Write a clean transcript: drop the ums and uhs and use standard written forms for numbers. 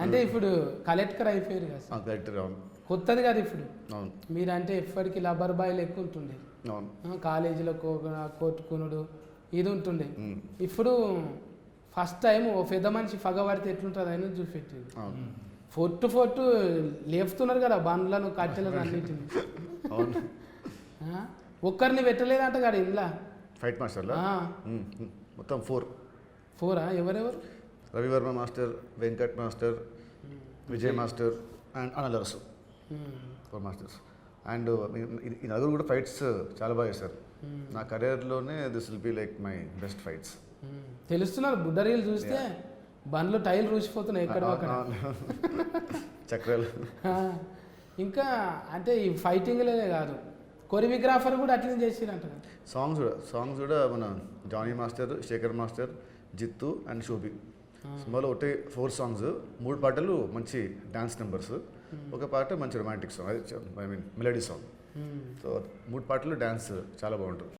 అంటే ఇప్పుడు కలెక్టర్ అయిపోయారు కదా సార్. కరెక్టర్ అవును కొత్తది కదా ఇప్పుడు. అవును మీరంటే ఎప్పటికీ లబ్బర్ బాయ్లు ఎక్కువ ఉంటుండే. అవును కాలేజీలో కొట్టుకునుడు ఇది ఉంటుండే. ఇప్పుడు ఫస్ట్ టైం ఓ పెద్ద మనిషి పగబడితే ఎట్లుంటుంది అని చూపెట్టింది. అవును ఫొట్టు లేపుతున్నారు కదా బండ్లను కట్టెలను అన్నింటిని. అవును ఒక్కరిని పెట్టలేదంట కదా ఇంట్లో ఫైట్ మాస్టర్లా మొత్తం 4 ఎవరెవరు? Ravi Varma master, Venkat master, Vijay master and అనలర్సు 4 masters. And ఈ నలుగురు కూడా ఫైట్స్ చాలా బాగా చేశారు. నా కెరీర్లోనే this will be like my best fights. తెలుస్తున్నారు బుడ్డరీలు చూస్తే బండ్లు టైల్ రూసిపోతున్నాయి ఎక్కడ అక్కడ చక్రాలు. ఇంకా అంటే ఈ ఫైటింగ్లే కాదు కొరియోగ్రాఫర్ కూడా అట్లనే చేసిరంట. సాంగ్స్ కూడా మన Jani master, Sekhar master, Jithu and Sobhi. సినిమాలో ఒకటే 4 సాంగ్స్, 3 పాటలు మంచి డాన్స్ నెంబర్స్, ఒక పాట మంచి romantic song, I mean melody song. So 3 పాటలు డాన్స్ చాలా బాగుంటుంది.